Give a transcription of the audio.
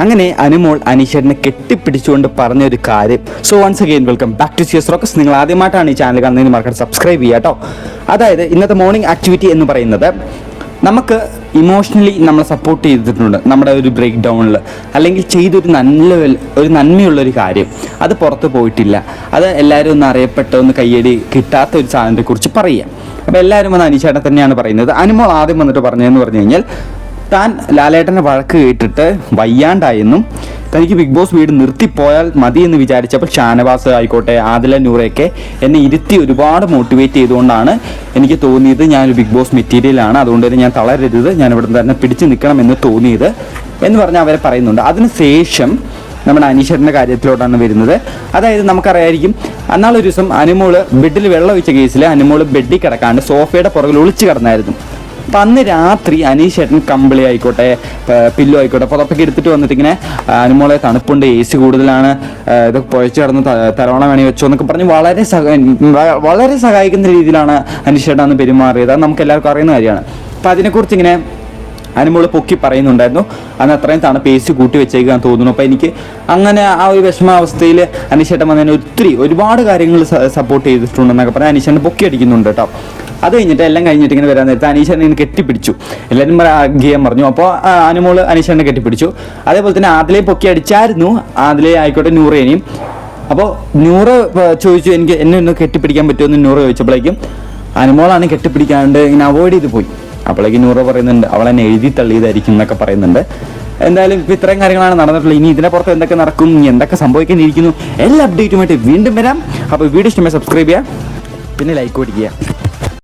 അങ്ങനെ അനുമോൾ അനീഷേട്ടനെ കെട്ടിപ്പിടിച്ചുകൊണ്ട് പറഞ്ഞൊരു കാര്യം. So once again welcome back to CS Rockers. നിങ്ങൾ ആദ്യമായിട്ടാണ് ഈ ചാനൽ കാണുന്നതിന് മറക്കാതെ സബ്സ്ക്രൈബ് ചെയ്യുക കേട്ടോ. അതായത് ഇന്നത്തെ മോർണിംഗ് ആക്ടിവിറ്റി എന്ന് പറയുന്നത്, നമുക്ക് ഇമോഷണലി നമ്മളെ സപ്പോർട്ട് ചെയ്തിട്ടുണ്ട് നമ്മുടെ ഒരു ബ്രേക്ക് ഡൗണിൽ, അല്ലെങ്കിൽ ചെയ്തൊരു നന്മയുള്ളൊരു കാര്യം, അത് പുറത്ത് പോയിട്ടില്ല, അത് എല്ലാവരും ഒന്ന് അറിയപ്പെട്ട ഒന്ന് കയ്യടി കിട്ടാത്ത ഒരു സാധനത്തെ കുറിച്ച് പറയുക. അപ്പോൾ എല്ലാവരും വന്ന് അനീഷേട്ടൻ തന്നെയാണ് പറയുന്നത്. അനുമോൾ ആദ്യം വന്നിട്ട് പറഞ്ഞതെന്ന് പറഞ്ഞു കഴിഞ്ഞാൽ, താൻ ലാലേട്ടൻ്റെ വഴക്ക് കേട്ടിട്ട് വയ്യാണ്ടായെന്നും തനിക്ക് ബിഗ് ബോസ് വീട് നിർത്തിപ്പോയാൽ മതി എന്ന് വിചാരിച്ചപ്പോൾ ഷാനവാസ് ആയിക്കോട്ടെ, ആദില നൂറയൊക്കെ എന്നെ ഇരുത്തി ഒരുപാട് മോട്ടിവേറ്റ് ചെയ്തുകൊണ്ടാണ് എനിക്ക് തോന്നിയത് ഞാനൊരു ബിഗ് ബോസ് മെറ്റീരിയലാണ്, അതുകൊണ്ട് തന്നെ ഞാൻ തളരരുത്, ഞാൻ ഇവിടെ തന്നെ പിടിച്ചു നിൽക്കണം എന്ന് തോന്നിയത് എന്ന് പറഞ്ഞ് അവരെ പറയുന്നുണ്ട്. അതിനുശേഷം നമ്മുടെ അനീഷേട്ടൻ്റെ കാര്യത്തിലോട്ടാണ് വരുന്നത്. അതായത് നമുക്കറിയായിരിക്കും, അന്നാളൊരു ദിവസം അനുമോള് ബെഡിൽ വെള്ളം ഒഴിച്ച കേസിൽ അനുമോള് ബെഡിൽ കിടക്കാണ്ട് സോഫയുടെ പുറകിൽ ഒളിച്ച് കിടന്നായിരുന്നു. അപ്പം അന്ന് രാത്രി അനീഷേട്ടൻ കമ്പിളി ആയിക്കോട്ടെ, പില്ലോ ആയിക്കോട്ടെ, പുറത്തൊക്കെ എടുത്തിട്ട് വന്നിട്ട് ഇങ്ങനെ അനുമോളെ തണുപ്പുണ്ട്, AC കൂടുതലാണ്, ഇതൊക്കെ പുഴച്ച് കിടന്ന് തലവണ വേണി വെച്ചോ എന്നൊക്കെ പറഞ്ഞ് വളരെ സഹായിക്കുന്ന രീതിയിലാണ് അനീഷേട്ടൻ അന്ന് പെരുമാറിയത്. അത് നമുക്ക് എല്ലാവർക്കും അറിയുന്ന കാര്യമാണ്. അപ്പം അതിനെക്കുറിച്ച് ഇങ്ങനെ അനുമോള് പൊക്കി പറയുന്നുണ്ടായിരുന്നു. അന്ന് അത്രയും തണുപ്പ് AC കൂട്ടി വെച്ചേക്കാന്ന് തോന്നുന്നു. അപ്പോൾ എനിക്ക് അങ്ങനെ ആ ഒരു വിഷമാവസ്ഥയിൽ അനീഷേട്ടൻ വന്നതിന് ഒരുപാട് കാര്യങ്ങൾ സപ്പോർട്ട് ചെയ്തിട്ടുണ്ടെന്നൊക്കെ പറഞ്ഞാൽ അനീഷേട്ടൻ പൊക്കി അടിക്കുന്നുണ്ട് കേട്ടോ. അത് കഴിഞ്ഞിട്ട് എല്ലാം കഴിഞ്ഞിട്ട് ഇങ്ങനെ വരാൻ നേരത്തെ അനീഷേട്ടനെ ഇങ്ങനെ കെട്ടിപ്പിടിച്ചു, എല്ലാവരും ഗെയിം പറഞ്ഞു. അപ്പോൾ അനുമോള് അനീഷേട്ടനെ കെട്ടിപ്പിടിച്ചു. അതേപോലെ തന്നെ ആദിലയെ പൊക്കി അടിച്ചായിരുന്നു, ആദിലയെ ആയിക്കോട്ടെ നൂറേനെയും. അപ്പോൾ നൂറ് ചോദിച്ചു, എന്നെ ഒന്ന് കെട്ടിപ്പിടിക്കാൻ പറ്റുമെന്ന് നൂറ് ചോദിച്ചപ്പോഴേക്കും അനുമോളാണ് കെട്ടിപ്പിടിക്കാണ്ട് ഇങ്ങനെ അവോയ്ഡ് ചെയ്ത് പോയി. അപ്പോഴേക്കും നൂറ് പറയുന്നുണ്ട് അവളെന്നെ എഴുതി തള്ളിയതായിരിക്കും എന്നൊക്കെ പറയുന്നുണ്ട്. എന്തായാലും ഇപ്പോൾ ഇത്രയും കാര്യങ്ങളാണ് നടന്നിട്ടുള്ളത്. ഇനി ഇതിനെ പുറത്ത് എന്തൊക്കെ നടക്കും, എന്തൊക്കെ സംഭവിക്കാനിരിക്കുന്നു, എല്ലാ അപ്ഡേറ്റുമായിട്ട് വീണ്ടും വരാം. അപ്പോൾ വീഡിയോ ഇഷ്ടമായി സബ്സ്ക്രൈബ് ചെയ്യുക, പിന്നെ ലൈക്ക് കൊടുക്കുക.